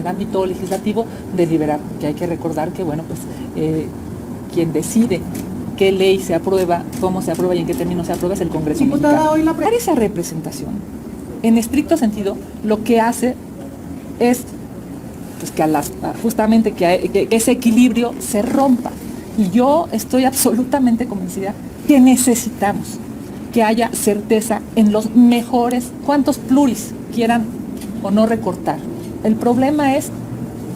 el ámbito legislativo deliberar, que hay que recordar que, bueno, pues quien decide qué ley se aprueba, cómo se aprueba y en qué términos se aprueba es el Congreso mexicano. Hoy esa representación, en estricto sentido, lo que hace es pues, que justamente que ese equilibrio se rompa. Y yo estoy absolutamente convencida que necesitamos que haya certeza en los mejores, cuantos pluris quieran o no recortar. El problema es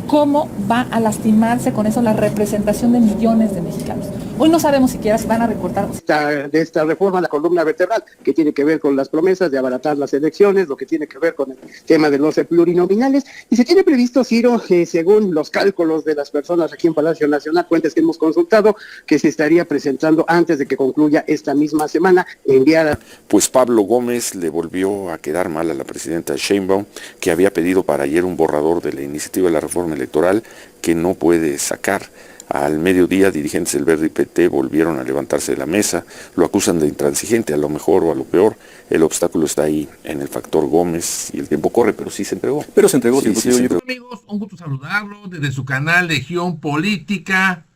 cómo va a lastimarse con eso la representación de millones de mexicanos. Hoy no sabemos siquiera si van a recortar. De esta reforma, la columna vertebral, que tiene que ver con las promesas de abaratar las elecciones, lo que tiene que ver con el tema de los plurinominales, y se tiene previsto, Ciro, según los cálculos de las personas aquí en Palacio Nacional, fuentes que hemos consultado, que se estaría presentando antes de que concluya esta misma semana, enviada. Pues Pablo Gómez le volvió a quedar mal a la presidenta Sheinbaum, que había pedido para ayer un borrador de la iniciativa de la reforma electoral que no puede sacar. Al mediodía, dirigentes del Verde y PT volvieron a levantarse de la mesa, lo acusan de intransigente, a lo mejor o a lo peor. El obstáculo está ahí en el factor Gómez y el tiempo corre, pero sí se entregó. Pero se entregó. Sí, se entregó. Amigos, un gusto saludarlo desde su canal Legión Política.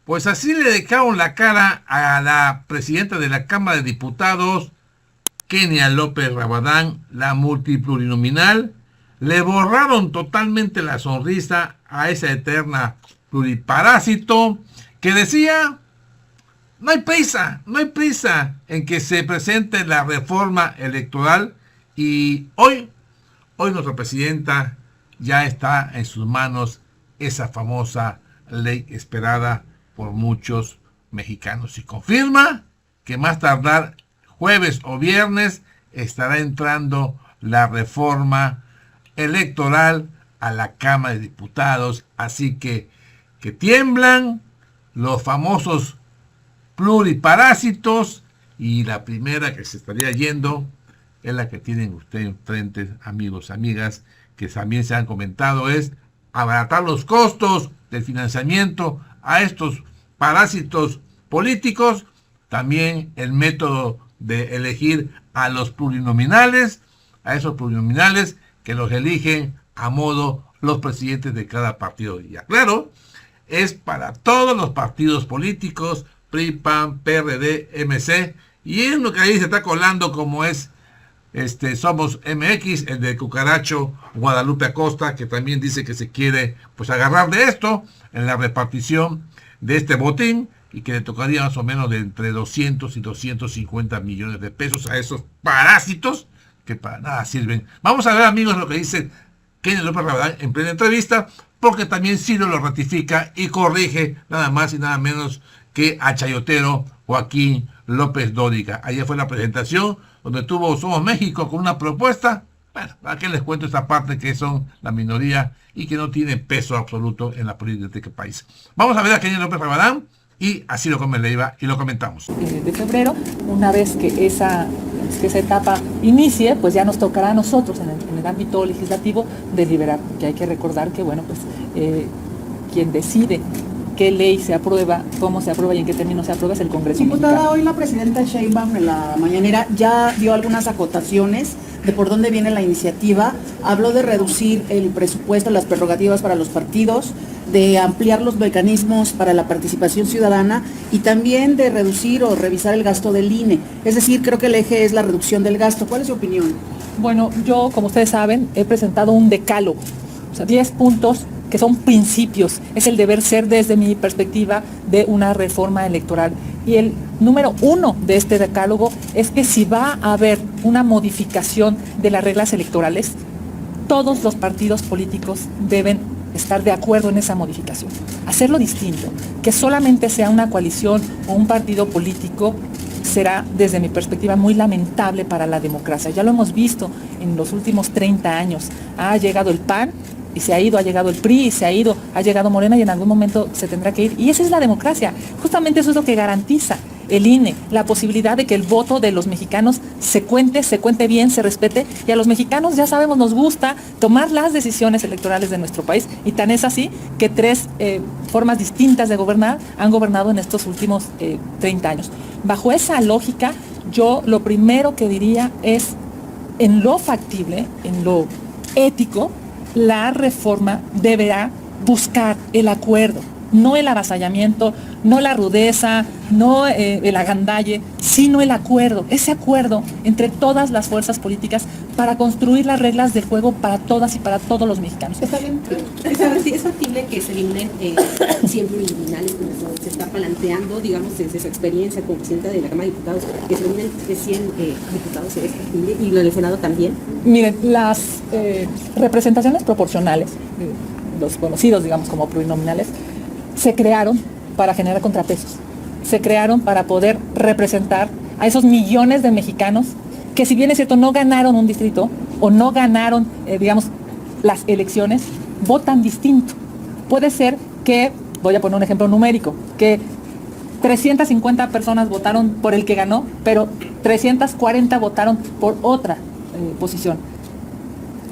Pues así le dejaron la cara a la presidenta de la Cámara de Diputados, Kenia López Rabadán, la multiplurinominal. Le borraron totalmente la sonrisa a esa eterna pluriparásito que decía: no hay prisa en que se presente la reforma electoral, y hoy nuestra presidenta ya está en sus manos esa famosa ley esperada por muchos mexicanos, y confirma que más tardar jueves o viernes estará entrando la reforma electoral a la Cámara de Diputados. Así que tiemblan los famosos pluriparásitos, y la primera que se estaría yendo es la que tienen ustedes enfrente, amigos, amigas, que también se han comentado, es abaratar los costos del financiamiento a estos parásitos políticos. También el método de elegir a los plurinominales, a esos plurinominales que los eligen a modo los presidentes de cada partido. Y claro, es para todos los partidos políticos, PRI, PAN, PRD, MC, y es lo que ahí se está colando, como es Somos MX, el de Cucaracho Guadalupe Acosta, que también dice que se quiere pues agarrar de esto en la repartición de este botín, y que le tocaría más o menos de entre 200 y 250 millones de pesos a esos parásitos que para nada sirven. Vamos a ver, amigos, lo que dice Kenia López Rabadán en plena entrevista, porque también Ciro lo ratifica y corrige nada más y nada menos que a chayotero Joaquín López Dóriga. Ayer fue la presentación donde tuvo Somos México con una propuesta. Bueno, ¿a qué les cuento esta parte que son la minoría y que no tienen peso absoluto en la política de este país? Vamos a ver a Kenia López Rabadán y así lo come Leiva y lo comentamos. De febrero, una vez que esa etapa inicie, pues ya nos tocará a nosotros en el ámbito legislativo deliberar, que hay que recordar que, bueno, pues quien decide qué ley se aprueba, cómo se aprueba y en qué términos se aprueba es el Congreso mexicano. Diputada, hoy la presidenta Sheinbaum en la mañanera ya dio algunas acotaciones de por dónde viene la iniciativa. Habló de reducir el presupuesto, las prerrogativas para los partidos, de ampliar los mecanismos para la participación ciudadana y también de reducir o revisar el gasto del INE. Es decir, creo que el eje es la reducción del gasto. ¿Cuál es su opinión? Bueno, yo, como ustedes saben, he presentado un decálogo, o sea, 10 puntos que son principios. Es el deber ser, desde mi perspectiva, de una reforma electoral. Y el número 1 de este decálogo es que si va a haber una modificación de las reglas electorales, todos los partidos políticos deben estar de acuerdo en esa modificación. Hacerlo distinto, que solamente sea una coalición o un partido político, será, desde mi perspectiva, muy lamentable para la democracia. Ya lo hemos visto en los últimos 30 años. Ha llegado el PAN y se ha ido, ha llegado el PRI y se ha ido, ha llegado Morena y en algún momento se tendrá que ir. Y esa es la democracia. Justamente eso es lo que garantiza el INE, la posibilidad de que el voto de los mexicanos se cuente bien, se respete. Y a los mexicanos, ya sabemos, nos gusta tomar las decisiones electorales de nuestro país. Y tan es así que 3 formas distintas de gobernar han gobernado en estos últimos 30 años. Bajo esa lógica, yo lo primero que diría es, en lo factible, en lo ético, la reforma deberá buscar el acuerdo, no el avasallamiento, no la rudeza, no el agandalle, sino el acuerdo, ese acuerdo entre todas las fuerzas políticas para construir las reglas del juego para todas y para todos los mexicanos. Está bien, es factible que se eliminen 100 plurinominales, como se está planteando, digamos, desde su experiencia como presidenta de la Cámara de Diputados, que se eliminen 100 diputados, ¿es factible? Y lo del Senado también. Miren, las representaciones proporcionales, los conocidos, digamos, como plurinominales, se crearon para generar contrapesos, se crearon para poder representar a esos millones de mexicanos que, si bien es cierto, no ganaron un distrito o no ganaron, digamos, las elecciones, votan distinto. Puede ser que, voy a poner un ejemplo numérico, que 350 personas votaron por el que ganó, pero 340 votaron por otra posición.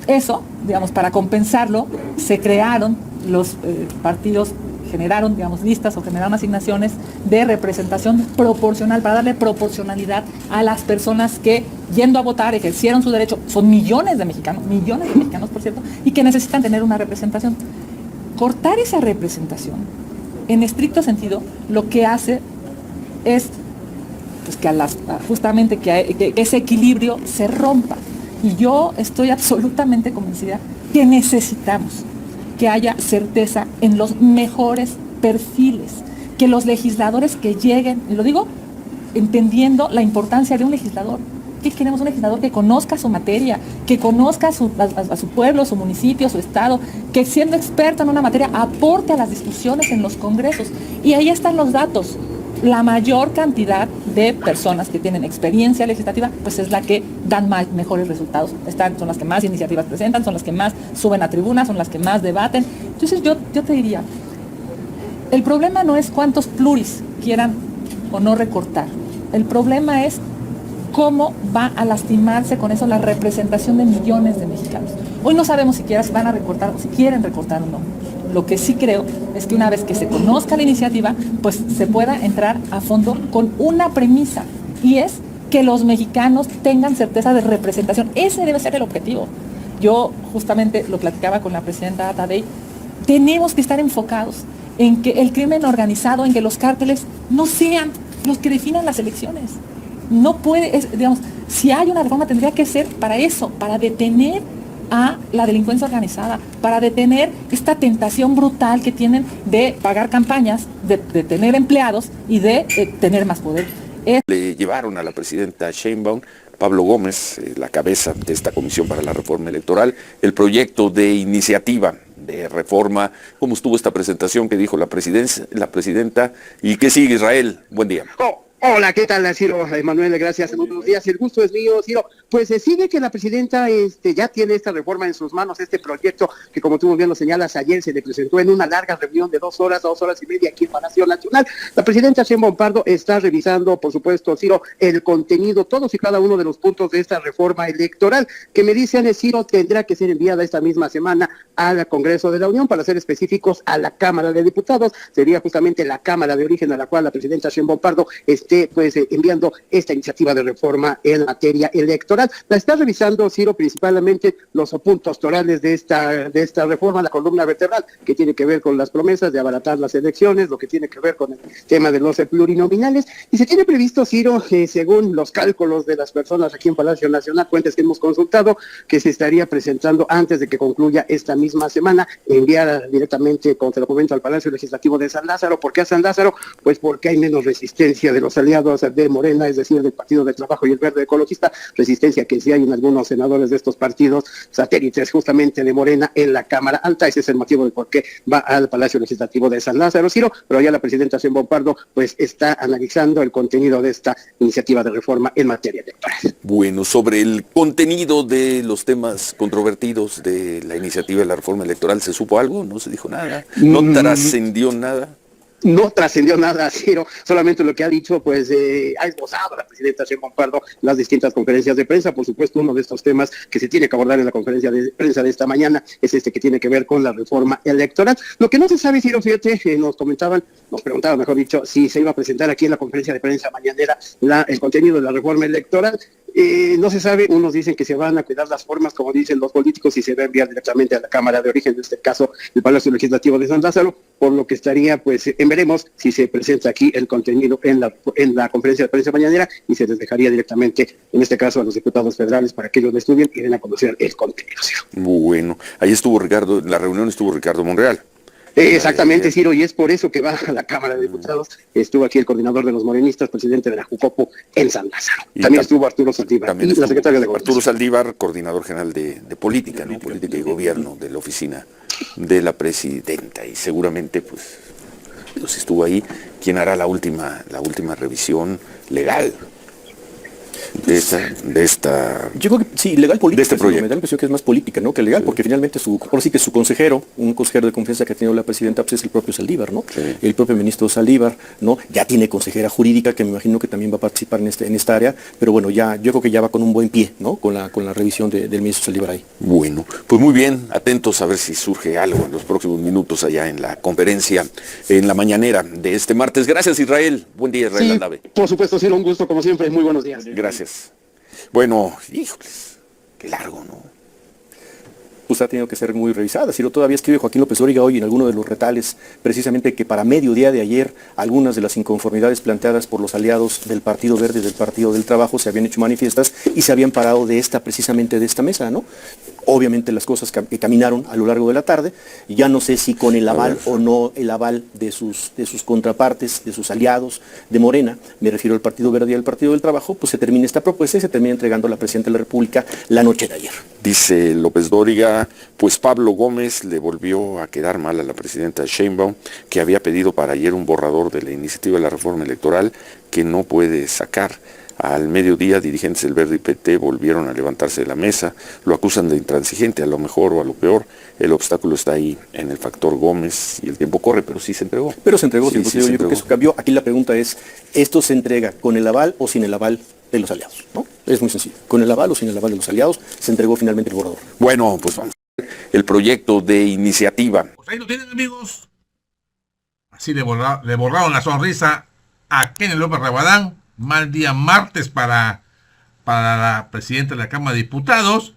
Eso, digamos, para compensarlo, se crearon los partidos, generaron, digamos, listas o generaron asignaciones de representación proporcional para darle proporcionalidad a las personas que, yendo a votar, ejercieron su derecho. Son millones de mexicanos, por cierto, y que necesitan tener una representación. Cortar esa representación, en estricto sentido, lo que hace es pues, que justamente que ese equilibrio se rompa. Y yo estoy absolutamente convencida que necesitamos que haya certeza en los mejores perfiles, que los legisladores que lleguen, y lo digo entendiendo la importancia de un legislador. ¿Qué queremos? Un legislador que conozca su materia, que conozca a su pueblo, su municipio, su estado, que siendo experto en una materia aporte a las discusiones en los congresos. Y ahí están los datos. La mayor cantidad de personas que tienen experiencia legislativa, pues es la que dan mejores resultados. Son las que más iniciativas presentan, son las que más suben a tribuna, son las que más debaten. Entonces yo te diría, el problema no es cuántos pluris quieran o no recortar. El problema es cómo va a lastimarse con eso la representación de millones de mexicanos. Hoy no sabemos siquiera si van a recortar o si quieren recortar o no. Lo que sí creo es que una vez que se conozca la iniciativa, pues se pueda entrar a fondo con una premisa, y es que los mexicanos tengan certeza de representación. Ese debe ser el objetivo. Yo justamente lo platicaba con la presidenta Tadei, tenemos que estar enfocados en que el crimen organizado, en que los cárteles no sean los que definan las elecciones. No puede, digamos, si hay una reforma tendría que ser para eso, para detener a la delincuencia organizada, para detener esta tentación brutal que tienen de pagar campañas, de tener empleados y de tener más poder. Le llevaron a la presidenta Sheinbaum, Pablo Gómez, la cabeza de esta Comisión para la Reforma Electoral, el proyecto de iniciativa de reforma. ¿Cómo estuvo esta presentación que dijo la presidenta? ¿Y qué sigue, Israel? Buen día. Hola, ¿qué tal, Ciro? Manuel, gracias. Buenos días. El gusto es mío, Ciro. Pues sigue que la presidenta ya tiene esta reforma en sus manos, este proyecto que, como tú muy bien lo señalas, ayer se le presentó en una larga reunión de 2 horas y media aquí en Palacio Nacional. La presidenta Sheinbaum Pardo está revisando, por supuesto, Ciro, el contenido, todos y cada uno de los puntos de esta reforma electoral, que me dicen, Ciro, tendrá que ser enviada esta misma semana al Congreso de la Unión, para ser específicos, a la Cámara de Diputados. Sería justamente la Cámara de origen a la cual la presidenta Sheinbaum Pardo enviando esta iniciativa de reforma en materia electoral. La está revisando, Ciro, principalmente los puntos torales de esta reforma, la columna vertebral, que tiene que ver con las promesas de abaratar las elecciones, lo que tiene que ver con el tema de los plurinominales, y se tiene previsto, Ciro, según los cálculos de las personas aquí en Palacio Nacional, fuentes que hemos consultado, que se estaría presentando antes de que concluya esta misma semana, enviada directamente con el documento al Palacio Legislativo de San Lázaro. ¿Por qué a San Lázaro? Pues porque hay menos resistencia de los aliados de Morena, es decir, del Partido del Trabajo y el Verde Ecologista, resistencia que sí hay en algunos senadores de estos partidos satélites justamente de Morena en la Cámara Alta. Ese es el motivo de por qué va al Palacio Legislativo de San Lázaro, Ciro, pero ya la presidenta Sheinbaum Pardo pues está analizando el contenido de esta iniciativa de reforma en materia electoral. Bueno, sobre el contenido de los temas controvertidos de la iniciativa de la reforma electoral, ¿se supo algo? ¿No se dijo nada? ¿No trascendió nada? No trascendió nada, Ciro, solamente lo que ha dicho, pues ha esbozado la presidenta Sheinbaum Pardo las distintas conferencias de prensa. Por supuesto, uno de estos temas que se tiene que abordar en la conferencia de prensa de esta mañana es este que tiene que ver con la reforma electoral. Lo que no se sabe, Ciro, fíjate, nos preguntaban, mejor dicho, si se iba a presentar aquí en la conferencia de prensa mañanera el contenido de la reforma electoral. No se sabe, unos dicen que se van a cuidar las formas, como dicen los políticos, y se va a enviar directamente a la Cámara de Origen, en este caso el Palacio Legislativo de San Lázaro, por lo que estaría, pues, veremos si se presenta aquí el contenido en la conferencia de prensa mañanera y se les dejaría directamente, en este caso, a los diputados federales para que ellos lo estudien y den a conocer el contenido. Bueno, ahí estuvo Ricardo, en la reunión estuvo Ricardo Monreal. Exactamente, Ciro, y es por eso que va a la Cámara de Diputados. Estuvo aquí el coordinador de los morenistas, presidente de la Jucopo en San Lázaro. También estuvo Arturo Saldívar, y la secretaria de Gobernación. Arturo Saldívar, coordinador general de política, ¿no? Política y gobierno de la oficina de la presidenta. Y seguramente, pues estuvo ahí quien hará la última revisión legal de esta yo creo que sí, legal política, de este proyecto. Me da la impresión que es más política, ¿no? Que legal, sí. Porque finalmente ahora sí que su consejero, un consejero de confianza que ha tenido la presidenta, pues es el propio Saldívar, ¿no? Sí. El propio ministro Saldívar, ¿no? Ya tiene consejera jurídica que me imagino que también va a participar en esta área, pero bueno, yo creo que ya va con un buen pie, ¿no? Con la revisión del ministro Saldívar ahí. Bueno, pues muy bien, atentos a ver si surge algo en los próximos minutos allá en la conferencia, en la mañanera de este martes. Gracias, Israel. Buen día, Israel Aldave. Por supuesto, Ciro, un gusto como siempre. Muy buenos días. Gracias. Bueno, híjoles, qué largo, ¿no? Pues ha tenido que ser muy revisada. Si no, todavía escribe Joaquín López Dóriga hoy en alguno de los retales, precisamente que para mediodía de ayer algunas de las inconformidades planteadas por los aliados del Partido Verde y del Partido del Trabajo se habían hecho manifiestas y se habían parado precisamente de esta mesa, ¿no? Obviamente las cosas que caminaron a lo largo de la tarde, y ya no sé si con el aval o no el aval de sus contrapartes, de sus aliados de Morena, me refiero al Partido Verde y al Partido del Trabajo, pues se termina esta propuesta y se termina entregando a la Presidenta de la República la noche de ayer. Dice López Dóriga, pues Pablo Gómez le volvió a quedar mal a la presidenta Sheinbaum, que había pedido para ayer un borrador de la iniciativa de la reforma electoral que no puede sacar. Al mediodía, dirigentes del Verde y PT volvieron a levantarse de la mesa, lo acusan de intransigente, a lo mejor o a lo peor. El obstáculo está ahí en el factor Gómez y el tiempo corre, pero sí se entregó. Pero se entregó, sí, yo creo que eso cambió. Aquí la pregunta es, ¿esto se entrega con el aval o sin el aval de los aliados? ¿No? Es muy sencillo. Con el aval o sin el aval de los aliados, se entregó finalmente el borrador. Bueno, pues vamos a ver el proyecto de iniciativa. Pues ahí lo tienen, amigos. Así le borraron la sonrisa a Kenia López Rabadán. Mal día martes para la presidenta de la Cámara de Diputados.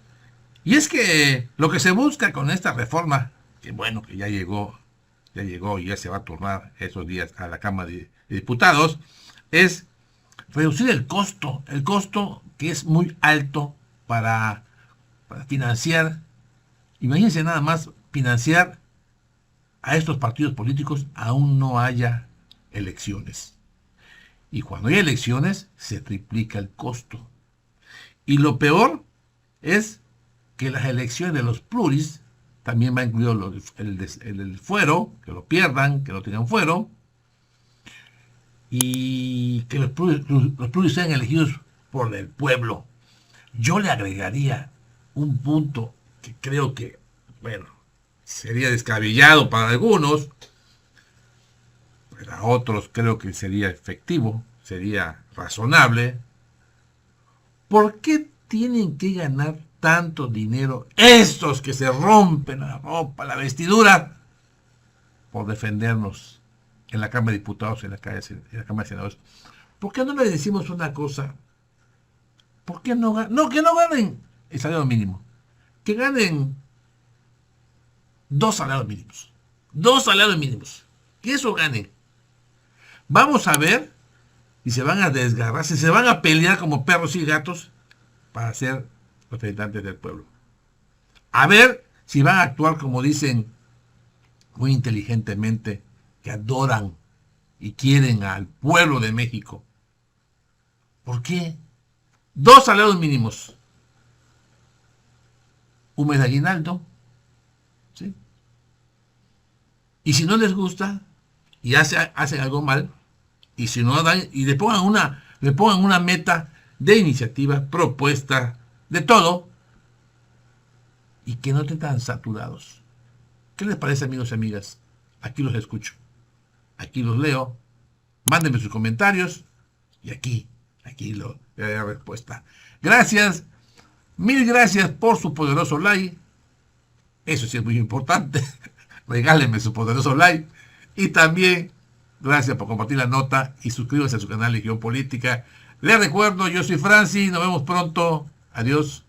Y es que lo que se busca con esta reforma, que bueno, que ya llegó y ya se va a turnar esos días a la Cámara de Diputados, es reducir el costo que es muy alto para financiar. Imagínense nada más, financiar a estos partidos políticos aún no haya elecciones. Y cuando hay elecciones, se triplica el costo. Y lo peor es que las elecciones de los pluris, también va incluido el fuero, que lo pierdan, que no tengan fuero, y que los pluris sean elegidos por el pueblo. Yo le agregaría un punto que creo que, bueno, sería descabellado para algunos, para otros creo que sería efectivo, sería razonable. ¿Por qué tienen que ganar tanto dinero estos que se rompen la ropa, la vestidura, por defendernos en la Cámara de Diputados, en la Cámara de Senadores? ¿Por qué no le decimos una cosa? ¿Por qué no ganen? Que no ganen el salario mínimo. Que ganen 2 salarios mínimos. 2 salarios mínimos. Que eso gane. Vamos a ver si se van a desgarrar, si se van a pelear como perros y gatos para ser representantes del pueblo. A ver si van a actuar como dicen muy inteligentemente, que adoran y quieren al pueblo de México. ¿Por qué? 2 salarios mínimos. Un mes de aguinaldo. ¿Sí? Y si no les gusta y hacen algo mal, y si no dan, y le pongan una meta de iniciativa, propuesta, de todo, y que no estén tan saturados. ¿Qué les parece, amigos y amigas? Aquí los escucho, aquí los leo, mándenme sus comentarios, y aquí le daré la respuesta. Gracias, mil gracias por su poderoso like, eso sí es muy importante, regálenme su poderoso like, y también gracias por compartir la nota y suscríbanse a su canal Legión Política. Les recuerdo, yo soy Francis, nos vemos pronto. Adiós.